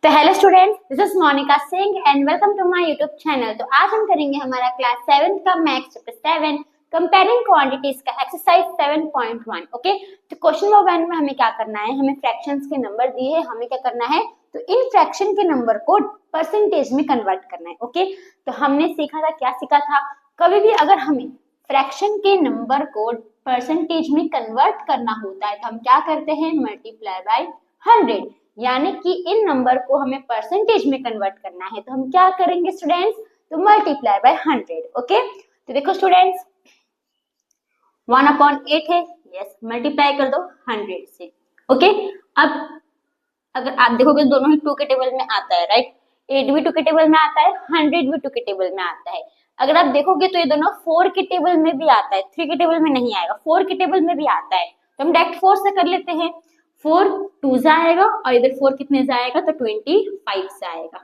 तो hello students, this is Monika Singh and welcome to my YouTube channel. तो आज हम करेंगे हमारा क्लास 7 का मैथ्स चैप्टर 7 कंपेयरिंग क्वांटिटीज का एक्सरसाइज 7.1। ओके, तो क्वेश्चन नंबर 1 में हमें क्या करना है, हमें फ्रैक्शंस के नंबर दिए हैं, हमें क्या करना है, तो इन फ्रैक्शन के नंबर को परसेंटेज में कन्वर्ट करना है। ओके, तो हमने सीखा था, क्या सीखा था, कभी भी अगर हमें फ्रैक्शन के नंबर को परसेंटेज में कन्वर्ट करना होता है तो हम क्या करते हैं, मल्टीप्लाई बाय 100। यानी कि इन नंबर को हमें परसेंटेज में कन्वर्ट करना है तो हम क्या करेंगे स्टूडेंट्स, तो मल्टीप्लाई बाय 100। ओके, तो देखो स्टूडेंट्स 1/8 है, यस, मल्टीप्लाई कर दो 100 से। ओके, अब अगर आप देखोगे दोनों ही 2 के टेबल में आता है, राइट, 8 भी 2 के टेबल में आता है, 100 भी 2 के टेबल में आता है। अगर आप देखोगे तो ये दोनों 4 के टेबल में भी आता है, 3 के टेबल में नहीं आएगा, 4 के टेबल में भी आता है। तो हम डायरेक्ट 4 से कर लेते हैं, 4 2 से आएगा और इधर 4 कितने से आएगा, तो 25 से आएगा।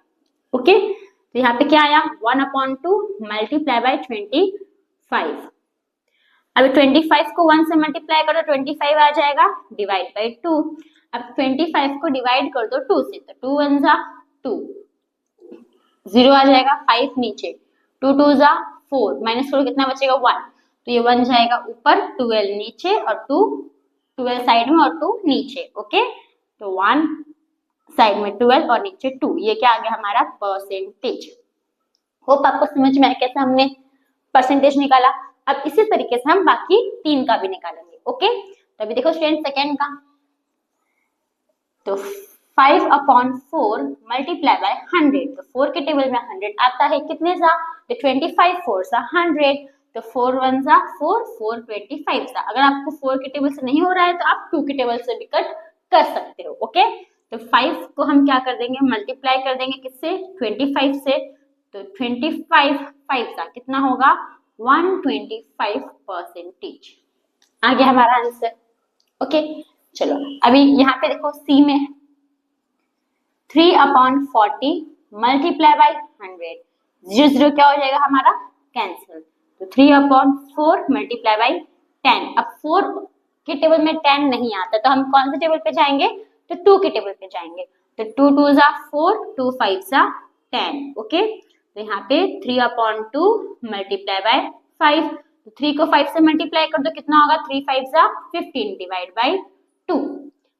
ओके, तो यहाँ पे क्या आया, 1/2 मल्टीप्लाई बाय 25। अभी 25 को 1 से मल्टीप्लाई करो 25 आ जाएगा, डिवाइड बाय 2। अब 25 को डिवाइड कर दो 2 से, तो 2 1 जा 2, 0 आ जाएगा, 5 नीचे, 2 2 जा 4, -4 कितना बचेगा 1, तो ये 1 जाएगा ऊपर, 12 नीचे और 2, 12 साइड में और 2 नीचे। ओके, तो 1 साइड में 12 और नीचे 2, ये क्या आ गया हमारा परसेंटेज। होप आपको समझ में आया कैसे हमने परसेंटेज निकाला। अब इसी तरीके से हम बाकी 3 का भी निकालेंगे। ओके, तो अभी देखो स्टूडेंट सेकंड का, तो 5/4 मल्टीप्लाई बाय 100, तो 4 के टेबल में 100 आता है, कितने सा, तो 25 4 सा 100, तो 4 1 सा 4, 4 25 सा। अगर आपको 4 के टेबल से नहीं हो रहा है तो आप 2 के टेबल से भी कट कर सकते हो। ओके, तो 5 को हम क्या कर देंगे, मल्टीप्लाई कर देंगे किससे, 25 से, तो 25 5 सा कितना होगा 125 परसेंटेज आ गया हमारा आंसर। ओके, चलो अभी यहाँ पे देखो सी में 3/40 मल्टीप्लाई बाय 100, 0 0 क्या हो जाएगा हमारा, कैंसिल, तो 3/4 मल्टीप्लाई बाय 10। अब 4 के टेबल में 10 नहीं आता तो हम कौन से टेबल पे जाएंगे, तो 2 के टेबल पे जाएंगे, तो 2 2 जा 4, 2 5 जा 10। ओके, तो यहाँ पे 3/2 मल्टीप्लाई बाय 5, तो 3 को 5 से मल्टीप्लाई कर दो, कितना होगा, 3 5 जा 15 डिवाइड बाय 2।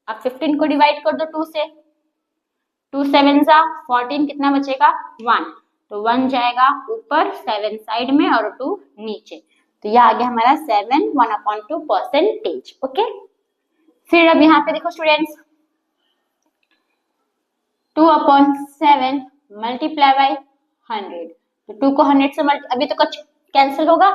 अब 15 को डिवाइड कर दो 2 से, 2 7 जा 14, कितना बचेगा 1, तो 1 जाएगा ऊपर, 7 साइड में और 2 नीचे, तो यह आ गया हमारा 7 1/2 परसेंटेज। ओके, फिर अब यहाँ पे देखो स्टूडेंट्स 2/7 मल्टीप्लाई बाय 100, तो 2 को 100 से अभी तो कुछ कैंसिल होगा,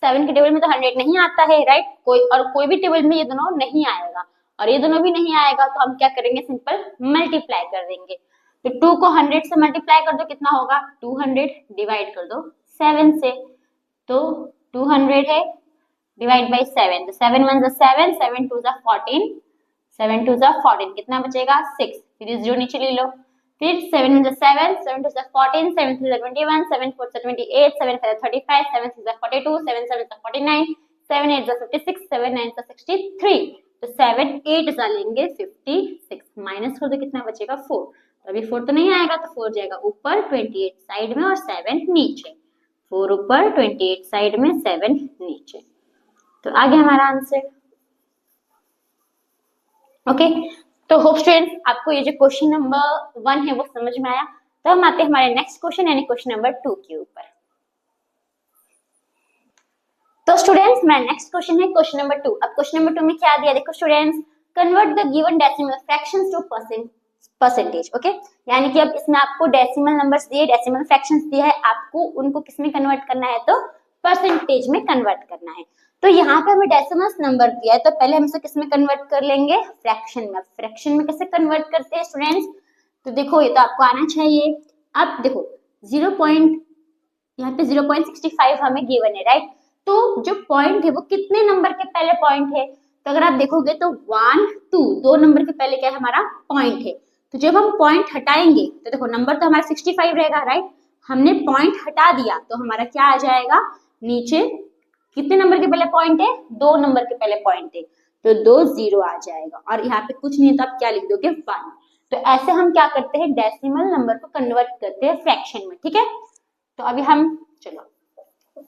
7 के टेबल में तो 100 नहीं आता है, राइट, कोई भी टेबल में ये दोनों नहीं आएगा और ये दोनों भी नहीं आएगा, तो हम क्या करेंगे, सिंपल मल्टीप्लाई कर देंगे। तो 2 को 100 से मल्टीप्लाई कर दो, कितना होगा 200, डिवाइड कर दो 7 से, तो 200 है, डिवाइड बाय 7, तो 7 1 जा 7, 7 2 जा 14, 7 2 जा 14, कितना बचेगा 6, फिर 0 नीचे ले लो, फिर 7 1 जा 7, 7 2 जा 14, 7 3 जा 21, 7 4 जा 28, 7 5 जा 35, 7 6 जा 42, 7 7 जा 49, 7 8 जा 56, 7 9 जा 63, तो 7 8 जा लेंगे 56, माइनस कर दो, कितना बचेगा 4, तो अभी 4 तो नहीं आएगा, तो 4 जाएगा ऊपर, 28 साइड में और 7 नीचे, 4 ऊपर 28 साइड में 7 नीचे, तो आ गया हमारा आंसर। ओके, तो होप स्टूडेंट्स आपको ये जो क्वेश्चन नंबर 1 है वो समझ में आया। तो हम आते हैं हमारे नेक्स्ट क्वेश्चन यानी क्वेश्चन नंबर 2 के ऊपर। तो स्टूडेंट्स मेरा नेक्स्ट क्वेश्चन है क्वेश्चन नंबर 2। अब क्वेश्चन नंबर 2 में क्या दिया, देखो students, convert the given decimal fractions to percentage. Okay, यानी कि अब इसमें आपको डेसिमल नंबर्स दिए, डेसिमल फ्रैक्शंस दिया है, आपको उनको किस में कन्वर्ट करना है, तो परसेंटेज में कन्वर्ट करना है। तो यहाँ पे हमें डेसिमल्स नंबर दिया है, तो पहले हम इसे किस में कन्वर्ट कर लेंगे, फ्रैक्शन में। फ्रैक्शन में कैसे कन्वर्ट करते हैं स्टूडेंट्स, तो देखो ये तो आपको आना चाहिए। अब देखो 0. यहाँ पे 0.65 हमें गिवन है, राइट, तो जो पॉइंट है वो कितने नंबर के पहले पॉइंट है, तो अगर आप देखोगे तो 1 2 2 नंबर के पहले क्या है हमारा पॉइंट है, तो जब हम पॉइंट हटाएंगे तो देखो नंबर तो हमारा 65 रहेगा, राइट, हमने पॉइंट हटा दिया तो हमारा क्या आ जाएगा, नीचे कितने नंबर के पहले पॉइंट है, 2 नंबर के पहले पॉइंट है, तो 2 0 आ जाएगा, और यहाँ पे कुछ नहीं है तो आप क्या लिख दोगे 1, तो ऐसे हम क्या करते हैं, डेसिमल नंबर को कन्वर्ट करते हैं फ्रैक्शन में, ठीक है। तो अभी हम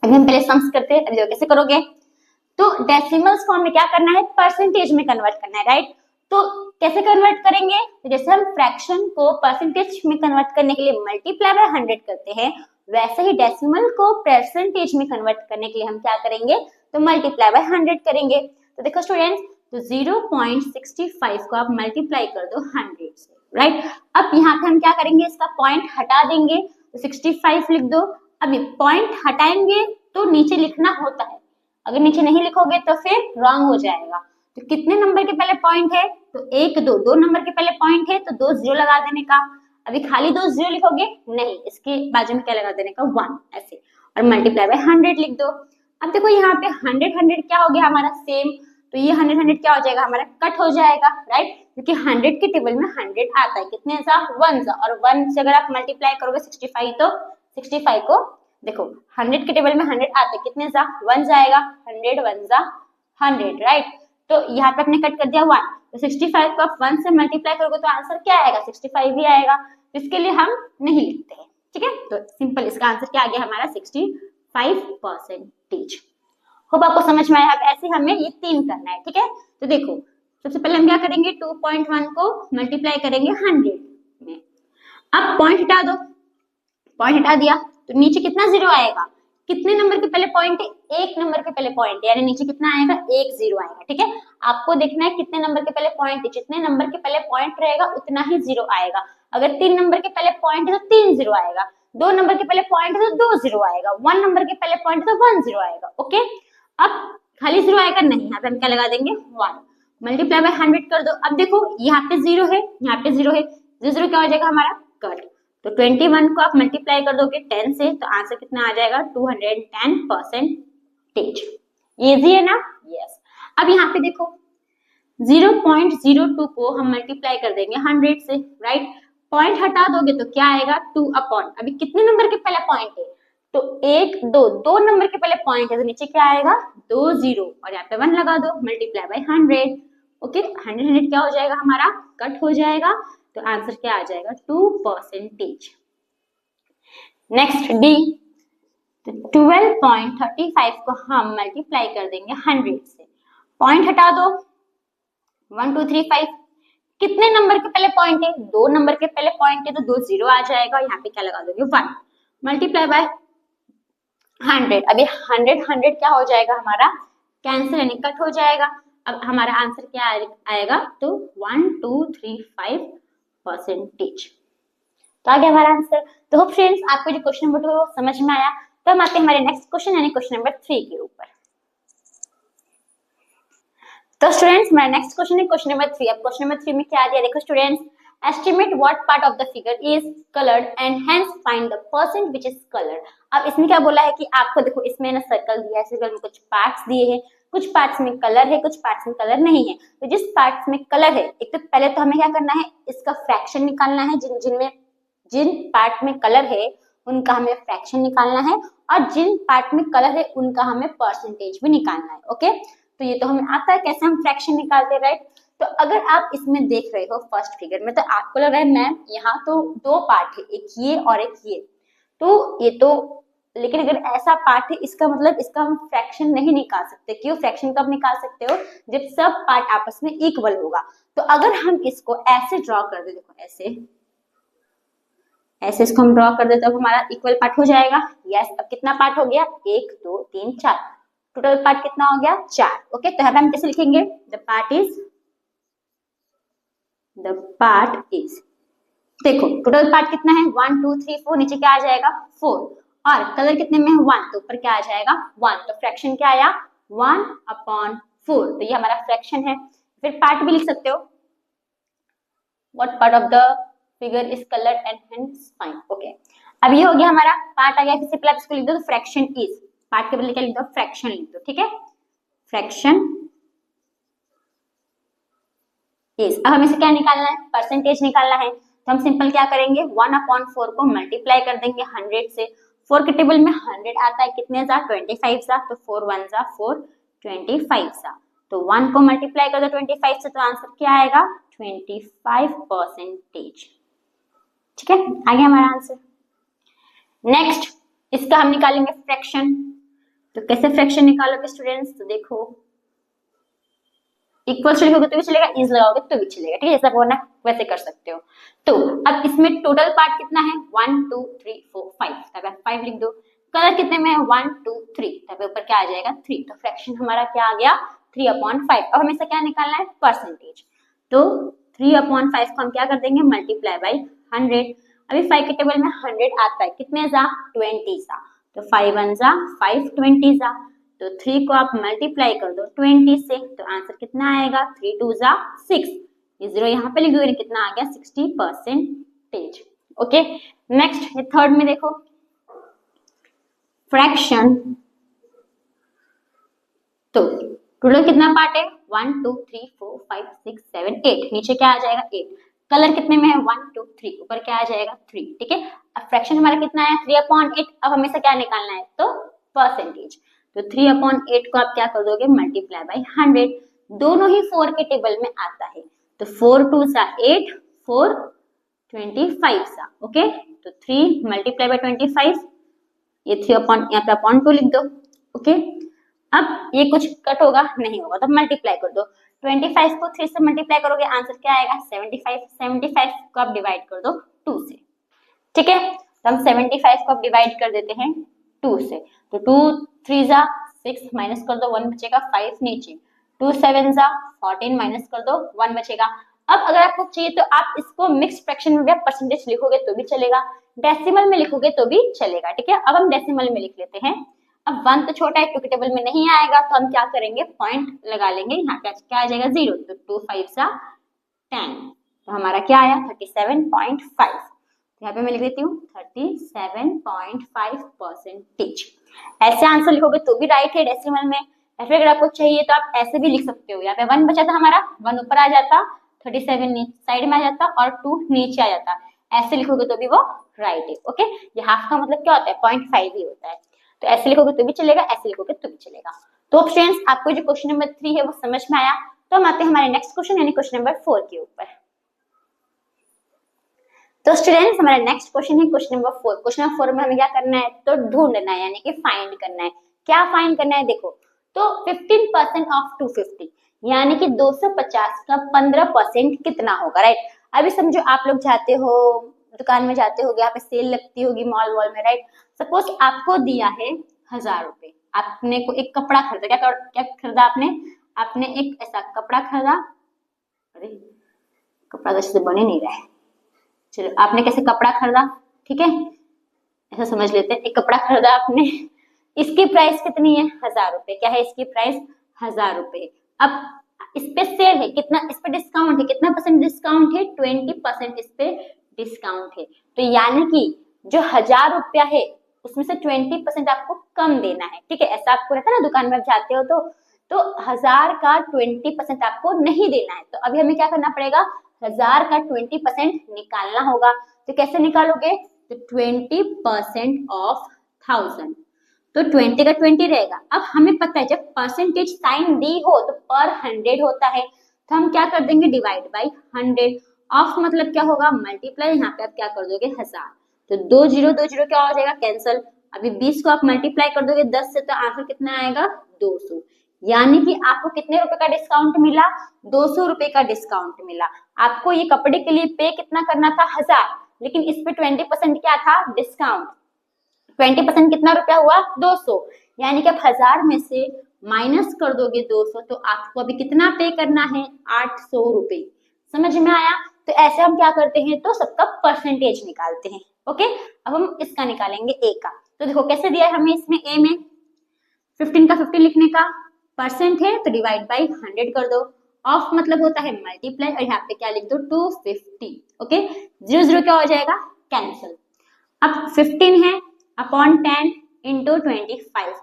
पहले सम्स करते हैं। अभी कैसे करोगे, तो डेसिमल्स को हमें क्या करना है, परसेंटेज में कन्वर्ट करना है, राइट। तो कैसे कन्वर्ट करेंगे, तो जैसे हम फ्रैक्शन को परसेंटेज में कन्वर्ट करने के लिए मल्टीप्लाई बाय 100 करते हैं, वैसे ही डेसिमल को परसेंटेज में कन्वर्ट करने के लिए हम क्या करेंगे, तो मल्टीप्लाई बाय 100 करेंगे। तो देखो स्टूडेंट्स, तो 0.65 को आप मल्टीप्लाई कर दो 100 से, राइट। अब यहाँ पे हम क्या करेंगे, इसका पॉइंट हटा देंगे, तो 65 लिख दो। अभी पॉइंट हटाएंगे तो नीचे लिखना होता है, अगर नीचे नहीं लिखोगे तो फिर रॉन्ग हो जाएगा। तो कितने नंबर के पहले पॉइंट है, तो 1 2, 2 नंबर के पहले पॉइंट है तो 2 जीरो लगा देने का। अभी खाली 2 जीरो लिखोगे नहीं, इसके बाजू में क्या लगा देने का, 1 ऐसे, और मल्टीप्लाई बाय 100 लिख दो। अब देखो यहाँ पे 100 100 क्या हो गया हमारा सेम, तो ये 100 100 क्या हो जाएगा हमारा, कट हो जाएगा, राइट, क्योंकि 100 के टेबल में 100 आता है, कितने सा, 1 सा, और 1 से अगर आप मल्टीप्लाई करोगे 65, तो 65 को देखो 100 के टेबल में 100 आता है, कितने सा, 1 जाएगा, 100 1 जा 100, राइट। तो यहाँ पे आपने कट कर दिया 1, तो 65 को आप 1 से मल्टीप्लाई करोगे तो आंसर क्या आएगा, 65 ही आएगा। तो इसके लिए हम नहीं लिखते हैं, ठीक है। तो सिंपल इसका आंसर क्या आ गया हमारा, 65%। होप आपको समझ में आया। अब ऐसे हमें ये 3 करना है, ठीक है। तो देखो सबसे पहले हम क्या करेंगे, 2.1 को मल्टीप्लाई करेंगे 100 में। अब पॉइंट हटा दो, पॉइंट हटा दिया तो नीचे कितना जीरो आएगा, कितने नंबर के पहले पॉइंट है, 1 नंबर के पहले पॉइंट है, यानी नीचे कितना आएगा, 1 जीरो आएगा, ठीक है। आपको देखना है कितने नंबर के पहले पॉइंट है, जितने नंबर के पहले पॉइंट रहेगा उतना ही जीरो आएगा। अगर 3 नंबर के पहले पॉइंट है तो 3 जीरो आएगा, 2 नंबर के पहले पॉइंट है तो 2 जीरो आएगा, 1 नंबर के पहले पॉइंट है तो 1 जीरो आएगा, ओके। अब खाली जीरो आएगा नहीं, यहाँ पे हम क्या लगा देंगे, 1, मल्टीप्लाई बाय 100 कर दो। अब देखो यहाँ पे जीरो है, यहाँ पे जीरो है, जीरो क्या हो जाएगा हमारा, कट। तो 21 को आप मल्टीप्लाई कर दोगे 10 से, तो आंसर कितना आ जाएगा, 210%। इजी है ना, यस। अब यहाँ पे देखो 0.02 को हम मल्टीप्लाई कर देंगे 100 से, राइट। पॉइंट हटा दोगे तो क्या आएगा, 2 अपॉन, अभी कितने नंबर के पहले पॉइंट है, तो 1 2, 2 नंबर के पहले पॉइंट है तो नीचे क्या आएगा, 2 जीरो, और यहाँ पे 1 लगा दो, मल्टीप्लाई बाय 100, ओके। 100 100 क्या हो जाएगा हमारा, कट हो जाएगा, तो आंसर क्या आ जाएगा, 2%। नेक्स्ट डी, तो 12.35 को हम मल्टीप्लाई कर देंगे 100 से, पॉइंट हटा दो, 1 2 3 5, कितने नंबर के पहले पॉइंट है, 2 नंबर के पहले पॉइंट है तो 2 जीरो आ जाएगा, यहाँ पे क्या लगा दोगे, 1, मल्टीप्लाई बाय 100। अभी 100 100 क्या हो जाएगा हमारा, कैंसिल यानी कट हो जाएगा। अब हमारा आंसर क्या आएगा, तो 1235%। तो आ गया हमारा आंसर। तो होप फ्रेंड्स आपको जो क्वेश्चन नंबर 2 वो समझ में आया। तो हम आते हैं हमारे नेक्स्ट क्वेश्चन यानी क्वेश्चन नंबर 3 के ऊपर। तो स्टूडेंट्स हमारा नेक्स्ट क्वेश्चन है क्वेश्चन नंबर 3। अब क्वेश्चन नंबर 3 में क्या दिया, देखो students, estimate what part of the figure is colored and hence find the percent which is colored। अब इसमें क्या बोला है कि आपको देखो इसमें ना सर्कल दिया है, सर्कल में कुछ पार्ट्स दिए हैं, कुछ पार्ट्स में कलर है, कुछ पार्ट्स में कलर नहीं है। तो जिस पार्ट्स में कलर है, एक तो पहले तो हमें क्या करना है, इसका फ्रैक्शन निकालना है, जिन पार्ट में कलर है उनका हमें फ्रैक्शन निकालना है, और जिन पार्ट में कलर है उनका हमें परसेंटेज भी निकालना है, ओके। तो ये तो हमें आता है कैसे हम फ्रैक्शन निकालते हैं, राइट। तो अगर आप इसमें देख रहे हो फर्स्ट फिगर में, तो आपको लग रहा है मैम यहाँ तो 2 पार्ट है, एक ये और एक ये, तो ये तो, लेकिन अगर ऐसा पार्ट है इसका मतलब इसका हम फ्रैक्शन नहीं निकाल सकते। क्यों, फ्रैक्शन कब निकाल सकते हो, जब सब पार्ट आपस में इक्वल होगा। तो अगर हम इसको ऐसे ड्रॉ कर दे, देखो ऐसे इसको हम ड्रॉ कर दे, तब हमारा इक्वल पार्ट हो जाएगा। यस, अब कितना पार्ट हो गया, 1 2 3 4, टोटल पार्ट कितना हो गया, 4, ओके। तो हम कैसे लिखेंगे, द पार्ट इज, देखो टोटल पार्ट कितना है, 1 2 3 4, नीचे क्या आ जाएगा, 4, और कलर कितने में है, 1, तो ऊपर क्या आ जाएगा, 1, तो फ्रैक्शन क्या आया, 1/4, तो ये हमारा फ्रैक्शन है। फिर पार्ट भी लिख सकते हो, what part of the figure is coloured and hence find, okay. अब ये हो गया हमारा पार्ट आ गया, फिर से पहले इसको लिख दो, तो फ्रैक्शन इज, पार्ट के बदले क्या लिख दो, फ्रैक्शन लिख दो, ठीक है, फ्रैक्शन इज। अब हमें इसे क्या निकालना है, परसेंटेज निकालना है। तो हम सिंपल क्या करेंगे, 1/4 को मल्टीप्लाई कर देंगे 100 से। 4 के टेबल में 100 आता है, कितने सा, 25 सा, तो 4 1 4 25 सा, तो 1 को मल्टीप्लाई कर दो 25 से, तो आंसर क्या आएगा, 25%। ठीक है, आ गया हमारा आंसर। नेक्स्ट इसका हम निकालेंगे फ्रैक्शन। तो कैसे फ्रैक्शन निकालोगे स्टूडेंट्स? तो देखो, इक्वल्स लिखोगे तो भी चलेगा, इज लगाओगे तो भी चलेगा। ठीक है, जैसा बोलना वैसे कर सकते हो। तो अब इसमें टोटल पार्ट कितना है? 1 2 3 4 5, तब 5 लिख दो। कलर कितने में है? 1 2 3, तब ऊपर क्या आ जाएगा? 3। तो फ्रैक्शन हमारा क्या आ गया? 3/5। अब हमें इसका क्या निकालना है? परसेंटेज। तो 3/5 को हम क्या कर देंगे? Multiply by 100। अभी 5 के टेबल में 100 आता है, कितने जा? 20 जा। तो 5 1 जा 5, 20 जा। तो 3 को आप मल्टीप्लाई कर दो 20 से, तो आंसर कितना आएगा? 3 2 जा 6। ये 0 यहाँ पे लिख दो, कितना आ गया? 60%। ओके, नेक्स्ट ये थर्ड में देखो, फ्रैक्शन। तो टोटल कितना पार्ट है? 1 2 3 4 5 6 7 8। नीचे क्या आ जाएगा? 8। कलर कितने में है? 1 2 3, ऊपर क्या आ जाएगा? 3। ठीक है, अब फ्रैक्शन हमारा कितना है? 3/8। अब हमें से क्या निकालना है? तो परसेंटेज। तो 3/8 को आप क्या कर दोगे? Multiply by 100। दोनों ही 4 के टेबल में आता है, तो 4 2 सा 8, 4 25 सा। ओके, तो 3 मल्टीप्लाई बाई 25, ये 3 यहाँ पे अपॉन 2 लिख दो। ओके, अब ये कुछ कट होगा? नहीं होगा, तो मल्टीप्लाई कर दो। 25 को 3 से मल्टीप्लाई करोगे, आंसर क्या आएगा? 75। 75 को आप डिवाइड कर दो 2 से। ठीक है, तो हम 75 को आप डिवाइड कर देते हैं 2 से। तो 2 3 जा 6, माइनस कर दो 1 बचेगा, 5 नीचे। 2 7 जा 14, माइनस कर दो 1 बचेगा। अब अगर आपको चाहिए तो आप इसको मिक्स फ्रैक्शन में परसेंटेज लिखोगे तो भी चलेगा, डेसिमल में लिखोगे तो भी चलेगा। ठीक है, अब हम डेसिमल में लिख लेते हैं। अब 1 तो छोटा है, 2 के टेबल में नहीं आएगा, तो हम क्या करेंगे? पॉइंट लगा लेंगे। यहाँ पे क्या आ जाएगा? 0। तो 2 5 सा 10, तो हमारा क्या आया? 37.5। यहाँ पे मैं लिख देती हूँ 37.5%। ऐसे आंसर लिखोगे तो भी राइट है डेसिमल में, या फिर अगर आपको चाहिए तो आप ऐसे भी लिख सकते हो। यहाँ पे 1 बचा था हमारा, 1 ऊपर आ जाता, 37 साइड में आ जाता और 2 नीचे आ जाता। ऐसे लिखोगे तो भी वो राइट है। ओके, ये हाफ का मतलब क्या होता है? 0.5 ही होता है। तो ऐसे लिखोगे तो भी चलेगा, ऐसे लिखोगे तो भी चलेगा। तो फ्रेंड्स, आपको जो क्वेश्चन नंबर 3 है वो समझ में आया। तो हम आते हैं हमारे नेक्स्ट क्वेश्चन यानी क्वेश्चन नंबर 4 के ऊपर। तो स्टूडेंट्स, हमारा नेक्स्ट क्वेश्चन है क्वेश्चन नंबर 4। क्वेश्चन नंबर 4 में हमें क्या करना है? तो ढूंढना है, यानी कि फाइंड करना है। क्या फाइंड करना है? देखो, तो 15% ऑफ 250, यानी कि 250 का 15% कितना होगा? राइट, अभी समझो आप लोग जाते हो दुकान में, जाते हो, यहाँ पे सेल लगती होगी मॉल वॉल में। राइट, सपोज आपको दिया है 1000 रुपए, आपने को एक कपड़ा खरीदा। क्या खरीदा आपने? आपने एक ऐसा कपड़ा खरीदा। अरे कपड़ा तो अच्छे से बने नहीं रहा है, चलो आपने कैसे कपड़ा खरीदा? ठीक है, ऐसा समझ लेते हैं। एक कपड़ा खरीदा आपने, इसकी प्राइस कितनी है? 1000 रुपए। क्या है इसकी प्राइस? 1000 रुपए। अब इस पे सेल है, कितना इस पे डिस्काउंट है? कितना परसेंट डिस्काउंट है? 20% इस पे डिस्काउंट है। तो यानी कि जो 1000 रुपया है उसमें से 20% आपको कम देना है। ठीक है, ऐसा आपको रहता है ना, दुकान में आप जाते हो तो 1000 का 20% आपको नहीं देना है। तो अभी हमें क्या करना पड़ेगा? 1000 का 20% निकालना होगा। तो कैसे निकालोगे? तो 20% ऑफ 1000, तो 20 का 20 रहेगा। अब हमें पता है जब परसेंटेज साइन दी हो तो पर 100 होता है, तो हम क्या कर देंगे? Divide by 100। ऑफ मतलब क्या होगा? मल्टीप्लाई। यहाँ पे आप क्या कर दोगे? 1000। तो 2 0 2 0 क्या हो जाएगा? कैंसल। अभी 20 को आप मल्टीप्लाई कर दोगे 10 से, तो आंसर कितना आएगा? 200। यानी कि आपको कितने रुपए का डिस्काउंट मिला? 200 रुपए का डिस्काउंट मिला। आपको ये कपड़े के लिए पे कितना करना था? 1000, लेकिन इस पे 20% क्या था? डिस्काउंट। 20% कितना रुपया हुआ? 200। यानी कि आप 1000 में से माइनस कर दोगे 200, तो आपको अभी कितना पे करना है? 800 रुपए। समझ में आया? तो ऐसे हम क्या करते हैं? तो सबका परसेंटेज निकालते हैं। ओके, अब हम इसका निकालेंगे ए का। तो देखो कैसे दिया है हमें इसमें ए में 15 का 15 लिखने का, परसेंट है तो डिवाइड बाई 100 कर दो। ऑफ मतलब होता है मल्टीप्लाई, और यहाँ पे क्या लिख दो? 250। ओके, 0 0 क्या हो जाएगा? कैंसिल। अब 15 है अपॉन 10 इंटू 25।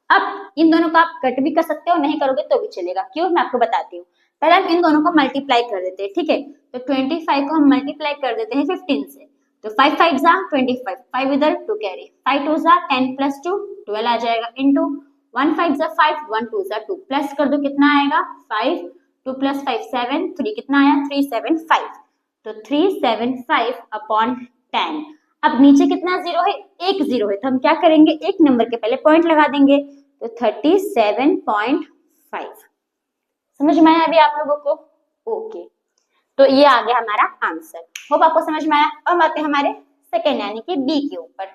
अब इन दोनों को आप कट भी कर सकते हो, नहीं करोगे तो भी चलेगा। क्यों? मैं आपको बताती हूँ। पहले हम इन दोनों को मल्टीप्लाई कर देते हैं। ठीक है, तो 25 को हम मल्टीप्लाई कर देते हैं 15 से। तो 5 5 जा 25, 5 इधर 2 कैरी, 5 2 जा 10 प्लस 2 12 आ जाएगा, इंटू 1 5 जा 5, 1 2 जा 2, प्लस कर दो कितना आएगा? 5 2 + 5 7, 3 कितना आया 375, तो 375 अपॉन 10। अब नीचे कितना जीरो है, एक जीरो है, तो हम क्या करेंगे एक नंबर के पहले पॉइंट लगा देंगे, तो 37.5। समझ में आया अभी आप लोगों को? ओके, तो ये आ गया हमारा आंसर। होप आपको समझ में आया। अब आते हैं हमारे सेकेंड यानी कि बी के ऊपर।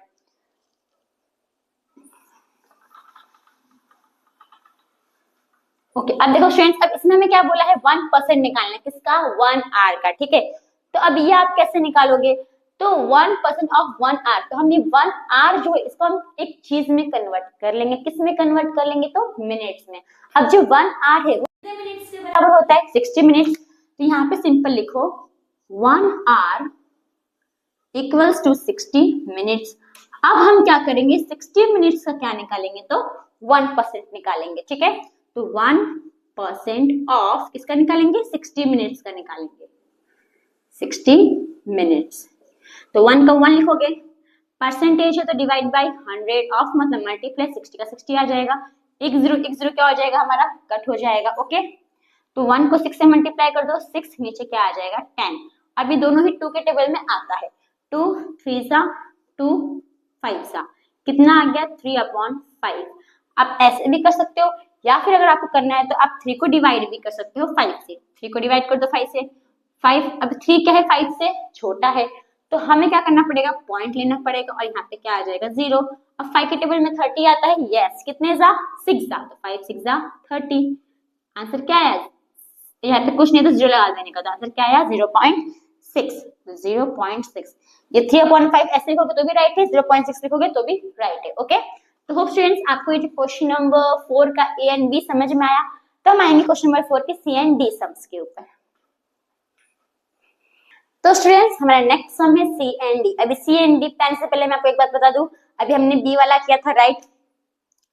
ओके, अब देखो स्टूडेंट्स, अब इसमें हमें क्या बोला है 1% निकालना है, किसका 1 आर का, ठीक है। तो अब ये आप कैसे निकालोगे, तो 1% ऑफ 1 आर, तो हम ये 1 आर जो है इसको हम एक चीज में कन्वर्ट कर लेंगे, किस में कन्वर्ट कर लेंगे, तो मिनट्स में। अब जो 1 आर है वो कितने मिनट्स के बराबर होता है 60 मिनट्स, तो यहाँ पे सिंपल लिखो 1 आर इक्वल्स टू 60 मिनट्स। अब हम क्या करेंगे 60 मिनट्स का क्या निकालेंगे, तो 1% निकालेंगे, ठीक है। तो 1% ऑफ किसका निकालेंगे 60 मिनट्स का निकालेंगे, 60 मिनट्स, तो 1 का 1 लिखोगे, परसेंटेज है तो डिवाइड बाय 100 ऑफ मतलब मल्टीप्लाई 60 का 60 आ जाएगा, एक जीरो क्या हो जाएगा हमारा कट हो जाएगा। ओके, तो 1 को 6 से मल्टीप्लाई कर दो, 6 नीचे क्या आ जाएगा 10। अभी दोनों ही 2 के टेबल में आता है, 2 3 सा 2 5 सा कितना आ गया 3/5। आप ऐसे भी कर सकते हो, या फिर अगर आपको करना है तो आप 3 को डिवाइड भी कर सकते हो 5 से, 3 को डिवाइड कर दो 5 से, 5 अब 3 क्या है 5 से छोटा है, तो हमें क्या करना पड़ेगा पॉइंट लेना पड़ेगा, और यहाँ पे क्या आ जाएगा 0। अब 5 के टेबल में 30 आता है, यस कितने जा 6 जा, तो 5 6 जा 30। आंसर क्या है, यहाँ पे कुछ नहीं तो 0 लगा देने का, तो आंसर क्या आया 0.6, तो 0.6। ये 3/5 ऐसे लिखोगे तो भी राइट है, 0.6 लिखोगे तो भी राइट है। ओके, तो होप स्टूडेंट्स आपको ये जो क्वेश्चन नंबर 4 का ए एंड बी समझ में आया। तो हम आएंगे क्वेश्चन नंबर 4 के सी एंड डी सम्स के ऊपर। तो स्टूडेंट्स हमारा नेक्स्ट सम है सी एंड डी। अभी सी एंड डी प्लान से पहले मैं आपको एक बात बता दूं, अभी हमने बी वाला किया था, राइट,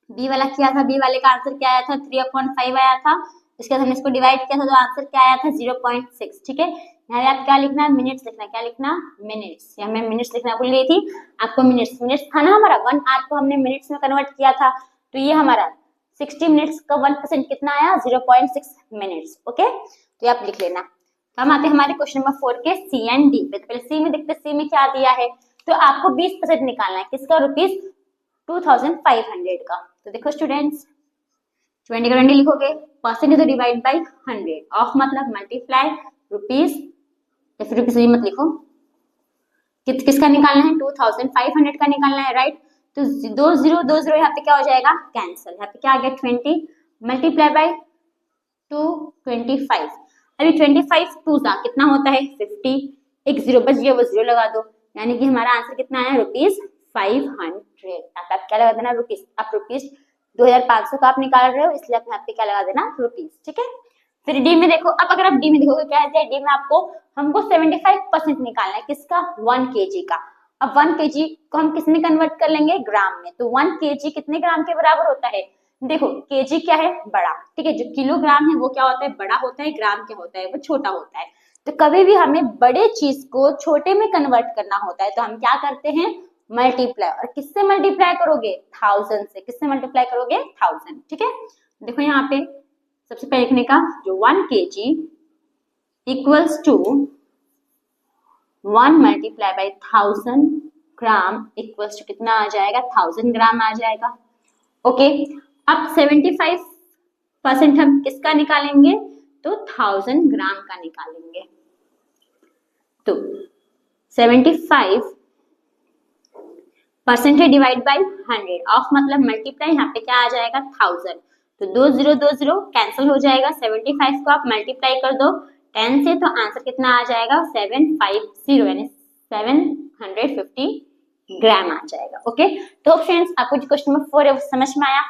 बी वाला किया था, बी वाले का आंसर क्या आया था 3/5 आया था, उसके बाद हमने इसको डिवाइड किया था तो आंसर क्या आया था 0.6, ठीक है। यहाँ आप क्या लिखना है मिनट्स लिखना है, क्या लिखना मिनट्स, या मैं मिनट्स लिखना भूल गई थी, आपको मिनट्स था ना, हमारा 1 आवर को हमने मिनट्स में कन्वर्ट किया था, तो ये हमारा 60 मिनट्स का 1% कितना आया 0.6 मिनट्स। ओके, तो ये आप लिख लेना। तो हम आते हैं हमारे क्वेश्चन नंबर 4 के सी एंड डी पे। तो पहले सी में देखते हैं सी में क्या दिया है, तो आपको 20% निकालना है, किसका ₹2500 का। तो देखो स्टूडेंट्स 20 का 20 लिखोगे, परसेंटेज तो डिवाइड बाय 100 ऑफ मतलब मल्टीप्लाई रुपीस, या फिर रुपीस मत लिखो, किसका निकालना है 2500 का निकालना है, राइट। तो 20 यहाँ पे क्या हो जाएगा कैंसिल, यहाँ पे क्या आ गया 20 मल्टीप्लाई बाय 225। अभी 25 2 सा कितना होता है 50, एक जीरो बच गया वो जीरो लगा दो, यानी कि हमारा आंसर कितना आया ₹500। आप क्या लगा देना रुपीस, आप रुपीस 2500 का आप निकाल रहे हो इसलिए आप यहाँ पे क्या लगा देना रुपीस, ठीक है। फिर डी में देखो, अब अगर आप डी में देखोगे क्या है डी में हमको 75% निकालना है, किसका 1 kg का। अब 1 kg को हम किस में कन्वर्ट कर लेंगे ग्राम में, तो 1 kg कितने ग्राम के बराबर होता है, देखो केजी क्या है बड़ा, ठीक है, जो किलोग्राम है वो क्या होता है बड़ा होता है, ग्राम क्या होता है वो छोटा होता है। तो कभी भी हमें बड़े चीज को छोटे में कन्वर्ट करना होता है तो हम क्या करते हैं मल्टीप्लाई, और किससे मल्टीप्लाई करोगे 1000 से, किससे मल्टीप्लाई करोगे 1000, ठीक है। देखो यहाँ पे सबसे पहले लिखने का जो 1 kg equals to 1 multiply by 1000 gram equals to कितना आ जाएगा 1000 ग्राम आ जाएगा। ओके, अब 75% हम किसका निकालेंगे तो 1000 ग्राम का निकालेंगे, तो 75% है डिवाइड बाई 100 ऑफ मतलब मल्टीप्लाई, यहाँ पे क्या आ जाएगा 1000, तो 20 कैंसिल हो जाएगा, 75 को आप मल्टीप्लाई कर दो 10 से तो आंसर कितना आ जाएगा 750 यानी 750 ग्राम आ जाएगा। ओके, तो फ्रेंड्स आपको जो क्वेश्चन नंबर 4 है वो समझ में आया।